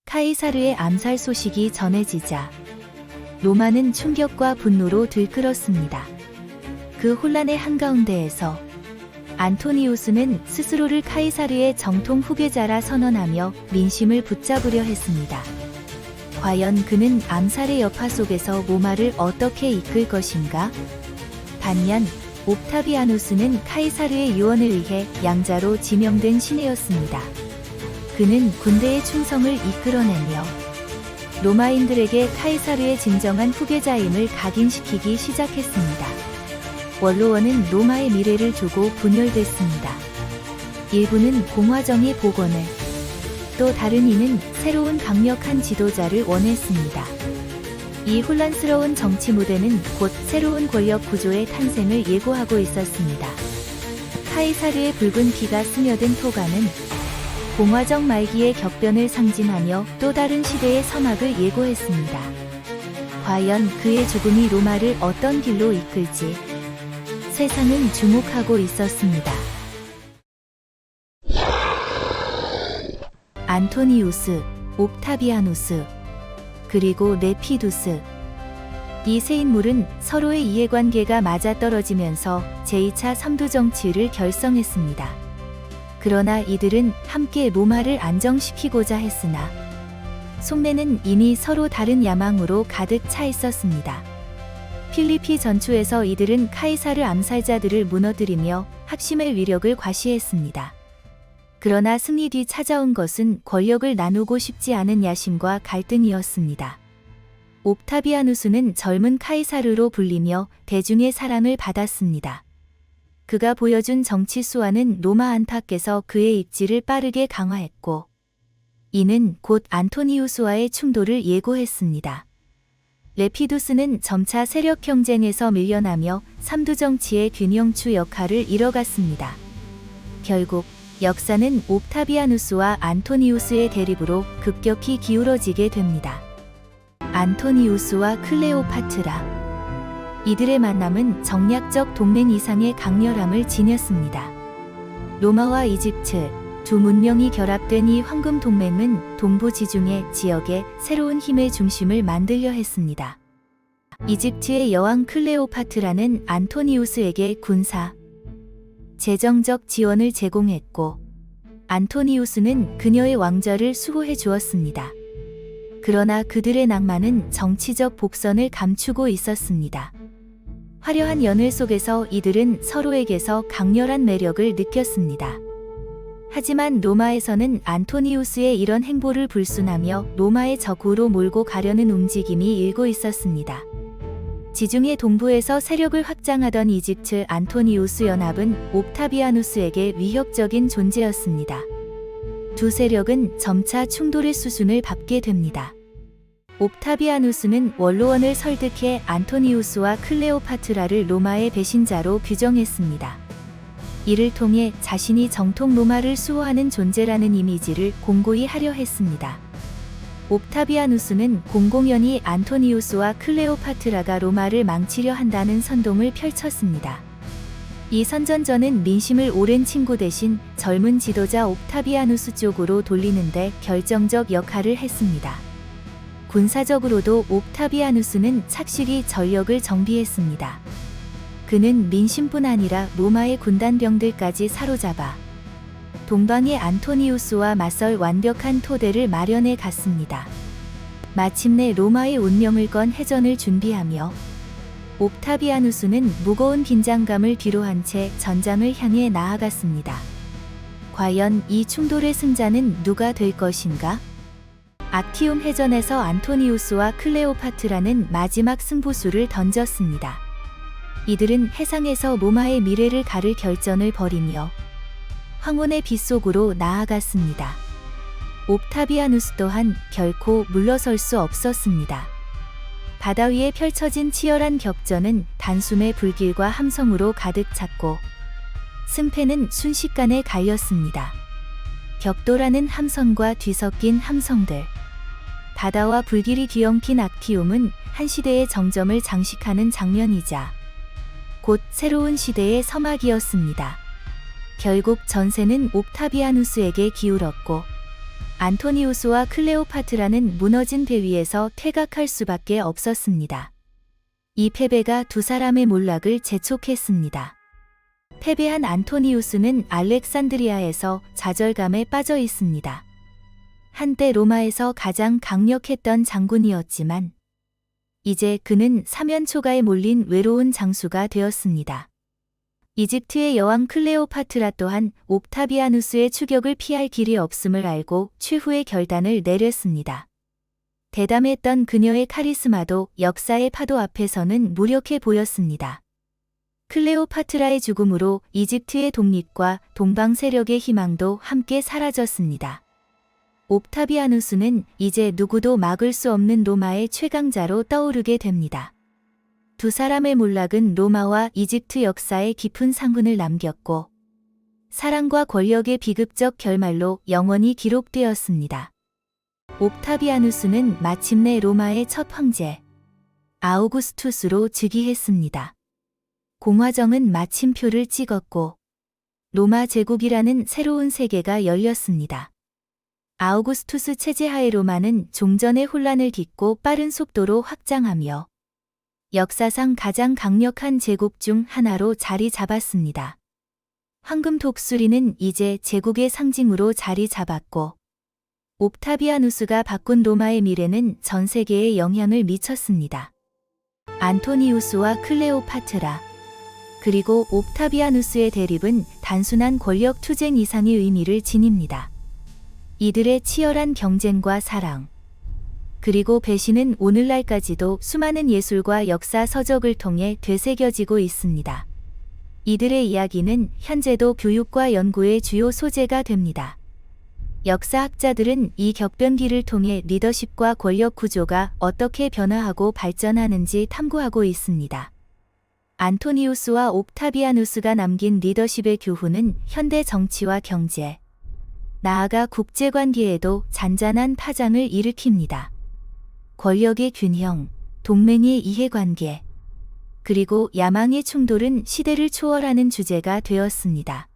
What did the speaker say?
카이사르의 암살 소식이 전해지자 로마는 충격과 분노로 들끓었습니다. 그 혼란의 한가운데에서 안토니우스는 스스로를 카이사르의 정통 후계자라 선언하며 민심을 붙잡으려 했습니다. 과연 그는 암살의 여파 속에서 로마를 어떻게 이끌 것인가? 반면 옥타비아누스는 카이사르의 유언을 위해 양자로 지명된 신하였습니다. 그는 군대의 충성을 이끌어내며 로마인들에게 카이사르의 진정한 후계자임을 각인시키기 시작했습니다. 원로원은 로마의 미래를 두고 분열됐습니다. 일부는 공화정의 복원을, 또 다른 이는 새로운 강력한 지도자를 원했습니다. 이 혼란스러운 정치 무대는 곧 새로운 권력 구조의 탄생을 예고하고 있었습니다. 카이사르의 붉은 피가 스며든 토가는 공화정 말기의 격변을 상징하며 또 다른 시대의 서막을 예고했습니다. 과연 그의 죽음이 로마를 어떤 길로 이끌지 세상은 주목하고 있었습니다. 안토니우스, 옥타비아누스, 그리고 레피두스. 이 세 인물은 서로의 이해관계가 맞아떨어지면서 제2차 삼두정치를 결성했습니다. 그러나 이들은 함께 로마를 안정시키고자 했으나 속내는 이미 서로 다른 야망으로 가득 차 있었습니다. 필리피 전투에서 이들은 카이사르 암살자들을 무너뜨리며 합심의 위력을 과시했습니다. 그러나 승리 뒤 찾아온 것은 권력을 나누고 싶지 않은 야심과 갈등이었습니다. 옥타비아누스는 젊은 카이사르로 불리며 대중의 사랑을 받았습니다. 그가 보여준 정치 수완은 로마 안팎에서 그의 입지를 빠르게 강화했고, 이는 곧 안토니우스와의 충돌을 예고했습니다. 레피두스는 점차 세력 경쟁에서 밀려나며 삼두정치의 균형추 역할을 이뤄갔습니다. 결국 역사는 옥타비아누스와 안토니우스의 대립으로 급격히 기울어지게 됩니다. 안토니우스와 클레오파트라. 이들의 만남은 정략적 동맹 이상의 강렬함을 지녔습니다. 로마와 이집트 두 문명이 결합된 이 황금 동맹은 동부 지중해 지역의 새로운 힘의 중심을 만들려 했습니다. 이집트의 여왕 클레오파트라는 안토니우스에게 군사, 재정적 지원을 제공했고, 안토니우스는 그녀의 왕좌를 수호해 주었습니다. 그러나 그들의 낭만은 정치적 복선을 감추고 있었습니다. 화려한 연회 속에서 이들은 서로에게서 강렬한 매력을 느꼈습니다. 하지만 로마에서는 안토니우스의 이런 행보를 불순하며 로마의 적으로 몰고 가려는 움직임이 일고 있었습니다. 지중해 동부에서 세력을 확장하던 이집트 안토니우스 연합은 옥타비아누스에게 위협적인 존재였습니다. 두 세력은 점차 충돌의 수순을 밟게 됩니다. 옥타비아누스는 원로원을 설득해 안토니우스와 클레오파트라를 로마의 배신자로 규정했습니다. 이를 통해 자신이 정통 로마를 수호하는 존재라는 이미지를 공고히 하려 했습니다. 옥타비아누스는 공공연히 안토니우스와 클레오파트라가 로마를 망치려 한다는 선동을 펼쳤습니다. 이 선전전은 민심을 오랜 친구 대신 젊은 지도자 옥타비아누스 쪽으로 돌리는데 결정적 역할을 했습니다. 군사적으로도 옥타비아누스는 착실히 전력을 정비했습니다. 그는 민심뿐 아니라 로마의 군단병들까지 사로잡아 동방의 안토니우스와 맞설 완벽한 토대를 마련해 갔습니다. 마침내 로마의 운명을 건 해전을 준비하며 옥타비아누스는 무거운 긴장감을 뒤로한 채 전장을 향해 나아갔습니다. 과연 이 충돌의 승자는 누가 될 것인가? 악티움 해전에서 안토니우스와 클레오파트라는 마지막 승부수를 던졌습니다. 이들은 해상에서 로마의 미래를 가를 결전을 벌이며 황혼의 빗속으로 나아갔습니다. 옥타비아누스 또한 결코 물러설 수 없었습니다. 바다 위에 펼쳐진 치열한 격전은 단숨에 불길과 함성으로 가득 찼고 승패는 순식간에 갈렸습니다. 격돌하는 함선과 뒤섞인 함성들, 바다와 불길이 뒤엉킨 악티움은 한 시대의 정점을 장식하는 장면이자 곧 새로운 시대의 서막이었습니다. 결국 전세는 옥타비아누스에게 기울었고 안토니우스와 클레오파트라는 무너진 배 위에서 퇴각할 수밖에 없었습니다. 이 패배가 두 사람의 몰락을 재촉했습니다. 패배한 안토니우스는 알렉산드리아에서 좌절감에 빠져 있습니다. 한때 로마에서 가장 강력했던 장군이었지만 이제 그는 사면초가에 몰린 외로운 장수가 되었습니다. 이집트의 여왕 클레오파트라 또한 옥타비아누스의 추격을 피할 길이 없음을 알고 최후의 결단을 내렸습니다. 대담했던 그녀의 카리스마도 역사의 파도 앞에서는 무력해 보였습니다. 클레오파트라의 죽음으로 이집트의 독립과 동방 세력의 희망도 함께 사라졌습니다. 옥타비아누스는 이제 누구도 막을 수 없는 로마의 최강자로 떠오르게 됩니다. 두 사람의 몰락은 로마와 이집트 역사에 깊은 상흔을 남겼고 사랑과 권력의 비극적 결말로 영원히 기록되었습니다. 옥타비아누스는 마침내 로마의 첫 황제 아우구스투스로 즉위했습니다. 공화정은 마침표를 찍었고 로마 제국이라는 새로운 세계가 열렸습니다. 아우구스투스 체제 하에 로마는 종전의 혼란을 딛고 빠른 속도로 확장하며 역사상 가장 강력한 제국 중 하나로 자리 잡았습니다. 황금 독수리는 이제 제국의 상징으로 자리 잡았고 옥타비아누스가 바꾼 로마의 미래는 전 세계에 영향을 미쳤습니다. 안토니우스와 클레오파트라 그리고 옥타비아누스의 대립은 단순한 권력 투쟁 이상의 의미를 지닙니다. 이들의 치열한 경쟁과 사랑 그리고 배신은 오늘날까지도 수많은 예술과 역사 서적을 통해 되새겨지고 있습니다. 이들의 이야기는 현재도 교육과 연구의 주요 소재가 됩니다. 역사학자들은 이 격변기를 통해 리더십과 권력 구조가 어떻게 변화하고 발전하는지 탐구하고 있습니다. 안토니우스와 옥타비아누스가 남긴 리더십의 교훈은 현대 정치와 경제, 나아가 국제관계에도 잔잔한 파장을 일으킵니다. 권력의 균형, 동맹의 이해관계, 그리고 야망의 충돌은 시대를 초월하는 주제가 되었습니다.